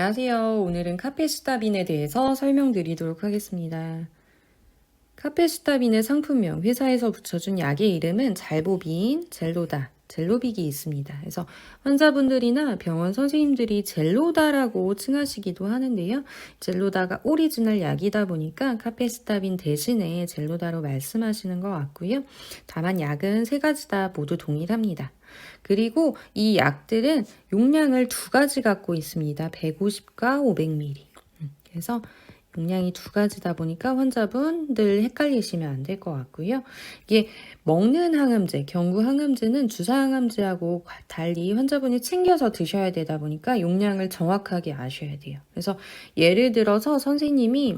안녕하세요. 오늘은 카페시타빈에 대해서 설명드리도록 하겠습니다. 카페시타빈의 상품명, 회사에서 붙여준 약의 이름은 잘보빈, 젤로다, 젤로빅이 있습니다. 그래서 환자분들이나 병원 선생님들이 젤로다라고 칭하시기도 하는데요. 젤로다가 오리지널 약이다 보니까 카페시타빈 대신에 젤로다로 말씀하시는 것 같고요. 다만 약은 세 가지 다 모두 동일합니다. 그리고 이 약들은 용량을 두 가지 갖고 있습니다. 150과 500ml. 그래서 용량이 두 가지다 보니까 환자분들 헷갈리시면 안 될 것 같고요. 이게 먹는 항암제, 경구 항암제는 주사 항암제하고 달리 환자분이 챙겨서 드셔야 되다 보니까 용량을 정확하게 아셔야 돼요. 그래서 예를 들어서 선생님이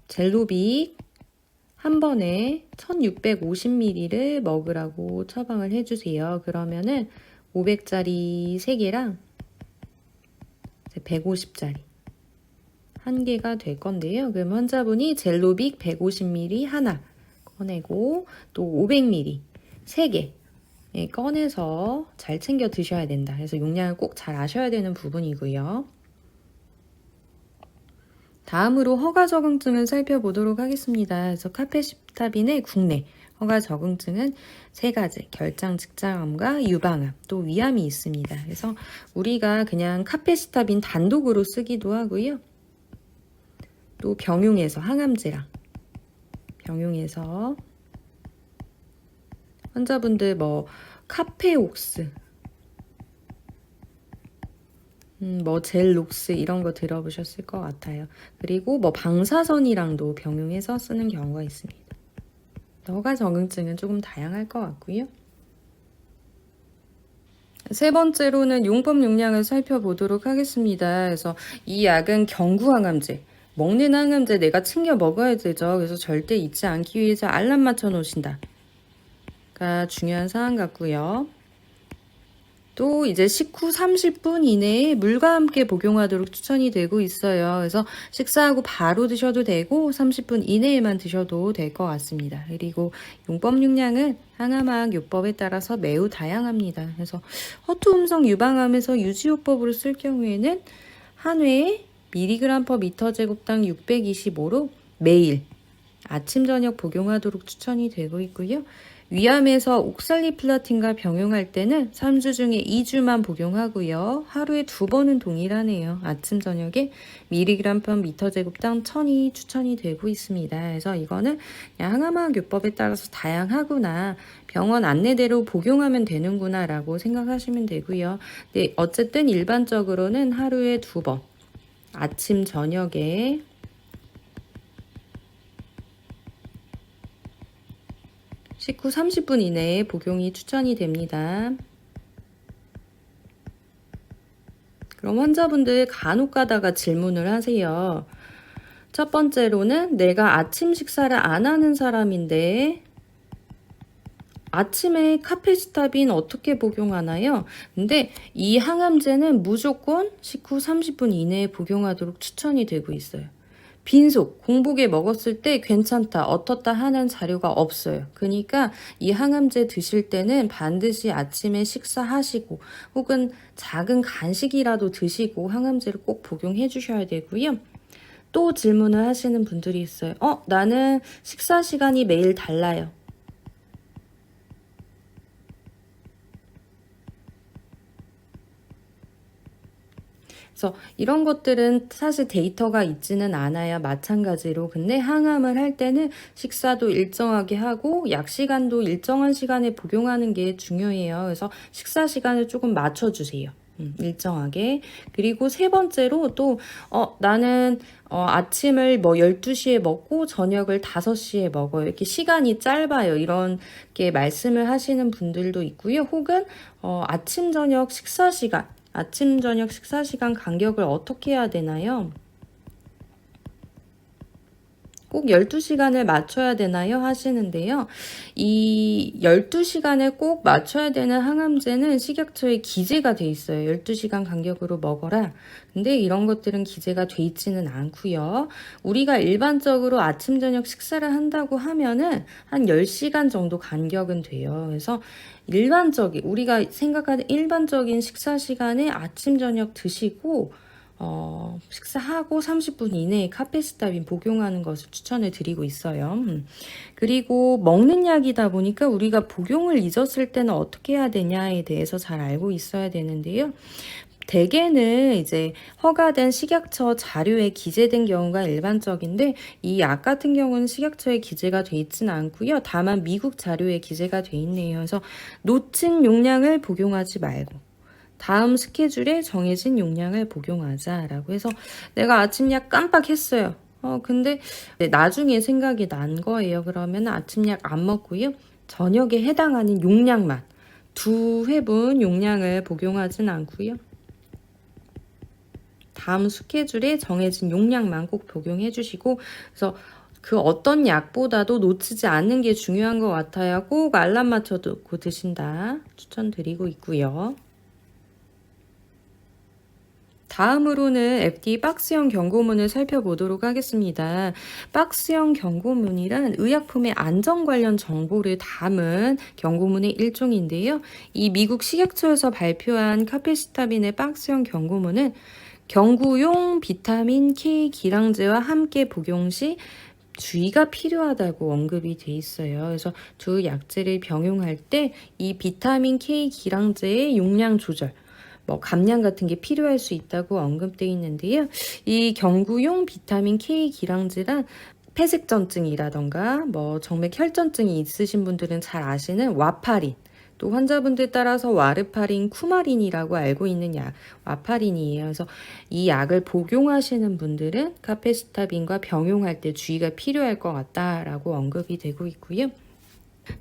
젤로빅 한 번에 1650ml를 먹으라고 처방을 해주세요. 그러면은 500짜리 3개랑 150짜리 한 개가 될 건데요. 그럼 환자분이 젤로빅 150ml 하나 꺼내고 또 500ml 3개 꺼내서 잘 챙겨 드셔야 된다. 그래서 용량을 꼭 잘 아셔야 되는 부분이고요. 다음으로 허가 적응증을 살펴보도록 하겠습니다. 그래서 카페시타빈의 국내 허가 적응증은 세 가지, 결장 직장암과 유방암, 또 위암이 있습니다. 그래서 우리가 그냥 카페시타빈 단독으로 쓰기도 하고요. 또 병용해서 항암제랑 병용해서 환자분들 카페옥스, 젤록스 이런 거 들어보셨을 것 같아요. 그리고 방사선이랑도 병용해서 쓰는 경우가 있습니다. 허가 적응증은 조금 다양할 것 같고요. 세 번째로는 용법 용량을 살펴보도록 하겠습니다. 그래서 이 약은 경구 항암제, 먹는 항암제 내가 챙겨 먹어야 되죠. 그래서 절대 잊지 않기 위해서 알람 맞춰 놓으신다가 중요한 사항 같고요. 또 이제 식후 30분 이내에 물과 함께 복용하도록 추천이 되고 있어요. 그래서 식사하고 바로 드셔도 되고 30분 이내에만 드셔도 될 것 같습니다. 그리고 용법 용량은 항암학 요법에 따라서 매우 다양합니다. 그래서 허투 음성 유방암에서 유지요법으로 쓸 경우에는 한 회에 미리그램 퍼 미터 제곱당 625로 매일 아침 저녁 복용하도록 추천이 되고 있고요. 위암에서 옥살리플라틴과 병용할 때는 3주 중에 2주만 복용하고요. 하루에 2번은 동일하네요. 아침 저녁에 미리그램 퍼 미터 제곱당 1000이 추천이 되고 있습니다. 그래서 이거는 항암학 요법에 따라서 다양하구나. 병원 안내대로 복용하면 되는구나 라고 생각하시면 되고요. 네, 어쨌든 일반적으로는 하루에 2번 아침 저녁에 식후 30분 이내에 복용이 추천이 됩니다. 그럼 환자분들 간혹 가다가 질문을 하세요. 첫 번째로는 내가 아침 식사를 안 하는 사람인데 아침에 카페시타빈 어떻게 복용하나요? 근데 이 항암제는 무조건 식후 30분 이내에 복용하도록 추천이 되고 있어요. 빈속, 공복에 먹었을 때 괜찮다, 어떻다 하는 자료가 없어요. 그러니까 이 항암제 드실 때는 반드시 아침에 식사하시고 혹은 작은 간식이라도 드시고 항암제를 꼭 복용해 주셔야 되고요. 또 질문을 하시는 분들이 있어요. 나는 식사 시간이 매일 달라요. 그래서 이런 것들은 사실 데이터가 있지는 않아요. 마찬가지로. 근데 항암을 할 때는 식사도 일정하게 하고 약 시간도 일정한 시간에 복용하는 게 중요해요. 그래서 식사 시간을 조금 맞춰주세요. 일정하게. 그리고 세 번째로 또 나는 아침을 12시에 먹고 저녁을 5시에 먹어요. 이렇게 시간이 짧아요. 이렇게 말씀을 하시는 분들도 있고요. 혹은 아침 저녁 식사 시간 아침, 저녁 식사 시간 간격을 어떻게 해야 되나요? 꼭 12시간을 맞춰야 되나요? 하시는데요. 이 12시간을 꼭 맞춰야 되는 항암제는 식약처에 기재가 돼 있어요. 12시간 간격으로 먹어라. 근데 이런 것들은 기재가 돼 있지는 않고요. 우리가 일반적으로 아침 저녁 식사를 한다고 하면은 한 10시간 정도 간격은 돼요. 그래서 일반적인 우리가 생각하는 일반적인 식사 시간에 아침 저녁 드시고 식사하고 30분 이내에 카페시타민 복용하는 것을 추천을 드리고 있어요. 그리고 먹는 약이다 보니까 우리가 복용을 잊었을 때는 어떻게 해야 되냐에 대해서 잘 알고 있어야 되는데요. 대개는 이제 허가된 식약처 자료에 기재된 경우가 일반적인데 이 약 같은 경우는 식약처에 기재가 돼 있지는 않고요. 다만 미국 자료에 기재가 돼 있네요. 그래서 놓친 용량을 복용하지 말고 다음 스케줄에 정해진 용량을 복용하자라고 해서 내가 아침 약 깜빡했어요. 근데 나중에 생각이 난 거예요. 그러면 아침 약 안 먹고요. 저녁에 해당하는 용량만 두 회분 용량을 복용하진 않고요. 다음 스케줄에 정해진 용량만 꼭 복용해 주시고 그래서 그 어떤 약보다도 놓치지 않는 게 중요한 것 같아요. 꼭 알람 맞춰 놓고 드신다 추천드리고 있고요. 다음으로는 FDA 박스형 경고문을 살펴보도록 하겠습니다. 박스형 경고문이란 의약품의 안전 관련 정보를 담은 경고문의 일종인데요. 이 미국 식약처에서 발표한 카페시타민의 박스형 경고문은 경구용 비타민 K 기량제와 함께 복용 시 주의가 필요하다고 언급이 돼 있어요. 그래서 두 약제를 병용할 때 이 비타민 K 기량제의 용량 조절, 감량 같은 게 필요할 수 있다고 언급되어 있는데요. 이 경구용 비타민 K 기량제란 폐색전증이라던가 정맥 혈전증이 있으신 분들은 잘 아시는 와파린, 또 환자분들 따라서 와르파린, 쿠마린이라고 알고 있는 약, 와파린이에요. 그래서 이 약을 복용하시는 분들은 카페시타빈과 병용할 때 주의가 필요할 것 같다라고 언급이 되고 있고요.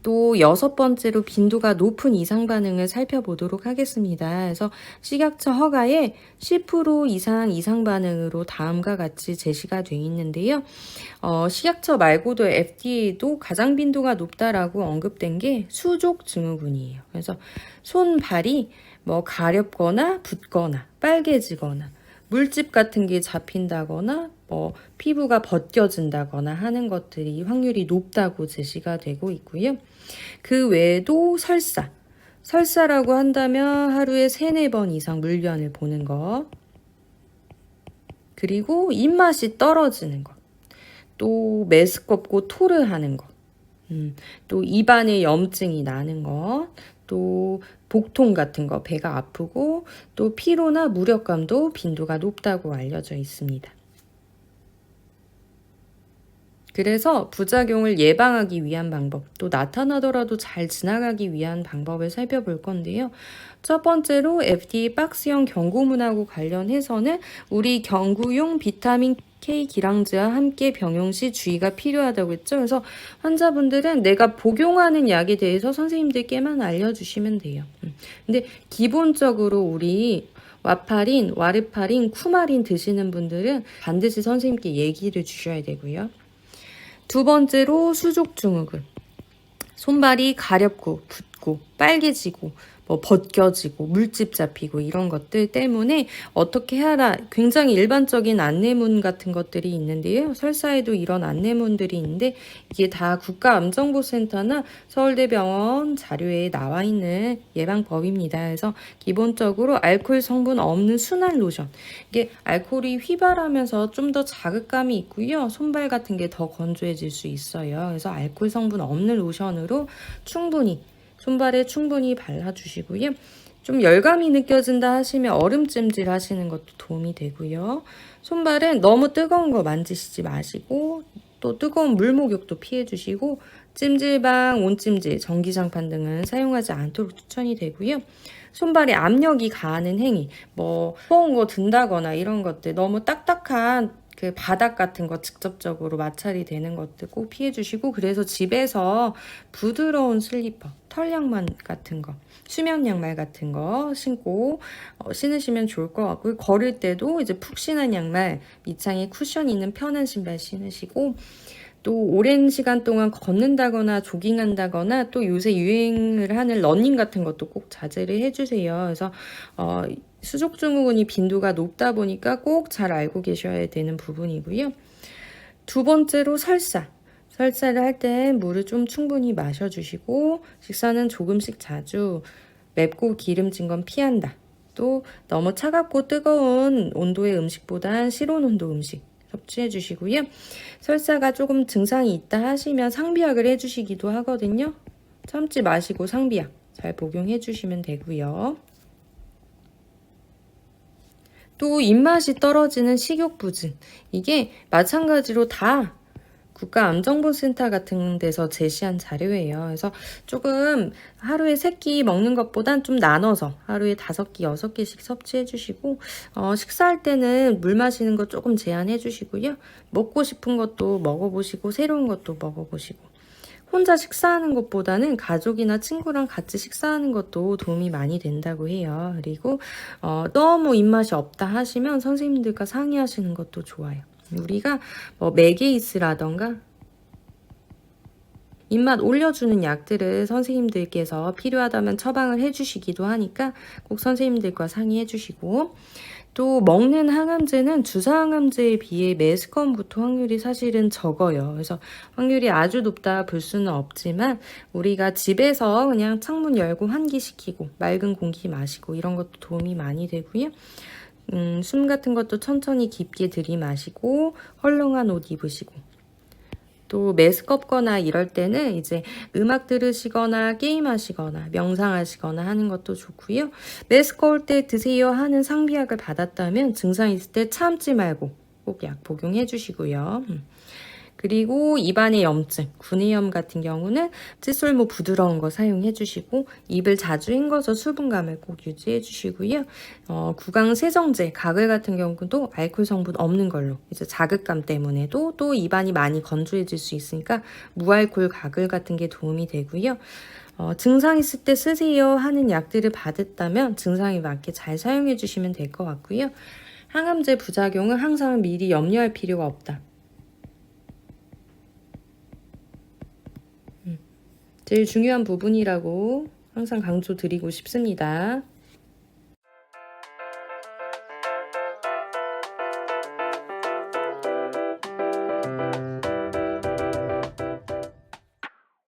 또 여섯 번째로 빈도가 높은 이상 반응을 살펴보도록 하겠습니다. 그래서 식약처 허가에 10% 이상 반응으로 다음과 같이 제시가 되어 있는데요. 식약처 말고도 FDA도 가장 빈도가 높다라고 언급된 게 수족 증후군이에요. 그래서 손발이 가렵거나 붓거나 빨개지거나 물집 같은 게 잡힌다거나 피부가 벗겨진다거나 하는 것들이 확률이 높다고 제시가 되고 있고요. 그 외에도 설사라고 한다면 하루에 3-4번 이상 물변을 보는 것, 그리고 입맛이 떨어지는 것, 또 메스껍고 토르하는 것, 또 입안에 염증이 나는 것, 또 복통 같은 거, 배가 아프고 또 피로나 무력감도 빈도가 높다고 알려져 있습니다. 그래서 부작용을 예방하기 위한 방법, 또 나타나더라도 잘 지나가기 위한 방법을 살펴볼 건데요. 첫 번째로 FDA 박스형 경고문하고 관련해서는 우리 경구용 비타민 K 기량제와 함께 병용 시 주의가 필요하다고 했죠. 그래서 환자분들은 내가 복용하는 약에 대해서 선생님들께만 알려주시면 돼요. 근데 기본적으로 우리 와파린, 와르파린, 쿠마린 드시는 분들은 반드시 선생님께 얘기를 주셔야 되고요. 두 번째로 수족증후군. 손발이 가렵고 붓고 빨개지고 벗겨지고 물집 잡히고 이런 것들 때문에 어떻게 하라, 굉장히 일반적인 안내문 같은 것들이 있는데요. 설사에도 이런 안내문들이 있는데 이게 다 국가암정보센터나 서울대병원 자료에 나와 있는 예방법입니다. 그래서 기본적으로 알코올 성분 없는 순한 로션, 이게 알코올이 휘발하면서 좀 더 자극감이 있고요. 손발 같은 게 더 건조해질 수 있어요. 그래서 알코올 성분 없는 로션으로 손발에 충분히 발라주시고요. 좀 열감이 느껴진다 하시면 얼음찜질 하시는 것도 도움이 되고요. 손발은 너무 뜨거운 거 만지시지 마시고 또 뜨거운 물 목욕도 피해주시고 찜질방, 온찜질, 전기장판 등은 사용하지 않도록 추천이 되고요. 손발에 압력이 가하는 행위, 뜨거운 거 든다거나 이런 것들, 너무 딱딱한 그 바닥 같은 거 직접적으로 마찰이 되는 것들 꼭 피해 주시고, 그래서 집에서 부드러운 슬리퍼, 털 양말 같은 거, 수면 양말 같은 거 신고 신으시면 좋을 것 같고, 걸을 때도 이제 푹신한 양말, 밑창에 쿠션 있는 편한 신발 신으시고, 또 오랜 시간 동안 걷는다거나 조깅한다거나 또 요새 유행을 하는 러닝 같은 것도 꼭 자제를 해주세요. 그래서 수족 증후군이 빈도가 높다 보니까 꼭 잘 알고 계셔야 되는 부분이고요. 두 번째로 설사. 설사를 할 때 물을 좀 충분히 마셔주시고 식사는 조금씩 자주 맵고 기름진 건 피한다. 또 너무 차갑고 뜨거운 온도의 음식보단 실온 온도 음식 섭취해 주시고요. 설사가 조금 증상이 있다 하시면 상비약을 해주시기도 하거든요. 참지 마시고 상비약 잘 복용해 주시면 되고요. 또 입맛이 떨어지는 식욕부진. 이게 마찬가지로 다 국가암정보센터 같은 데서 제시한 자료예요. 그래서 조금 하루에 3끼 먹는 것보단 좀 나눠서 하루에 5끼, 6끼씩 섭취해 주시고 식사할 때는 물 마시는 거 조금 제한해 주시고요. 먹고 싶은 것도 먹어보시고 새로운 것도 먹어보시고 혼자 식사하는 것보다는 가족이나 친구랑 같이 식사하는 것도 도움이 많이 된다고 해요. 그리고 너무 입맛이 없다 하시면 선생님들과 상의하시는 것도 좋아요. 우리가 뭐 메게이스라던가 입맛 올려주는 약들을 선생님들께서 필요하다면 처방을 해주시기도 하니까 꼭 선생님들과 상의해 주시고 또 먹는 항암제는 주사 항암제에 비해 매스컴부터 확률이 사실은 적어요. 그래서 확률이 아주 높다 볼 수는 없지만 우리가 집에서 그냥 창문 열고 환기시키고 맑은 공기 마시고 이런 것도 도움이 많이 되고요. 숨 같은 것도 천천히 깊게 들이마시고 헐렁한 옷 입으시고 또 메스껍거나 이럴 때는 이제 음악 들으시거나 게임하시거나 명상하시거나 하는 것도 좋고요. 메스꺼울 때 드세요 하는 상비약을 받았다면 증상 있을 때 참지 말고 꼭 약 복용해 주시고요. 그리고 입안의 염증, 구내염 같은 경우는 칫솔모 부드러운 거 사용해 주시고 입을 자주 헹궈서 수분감을 꼭 유지해 주시고요. 구강 세정제, 가글 같은 경우도 알코올 성분 없는 걸로 이제 자극감 때문에도 또 입안이 많이 건조해질 수 있으니까 무알콜 가글 같은 게 도움이 되고요. 증상 있을 때 쓰세요 하는 약들을 받았다면 증상에 맞게 잘 사용해 주시면 될 것 같고요. 항암제 부작용은 항상 미리 염려할 필요가 없다. 제일 중요한 부분이라고 항상 강조드리고 싶습니다.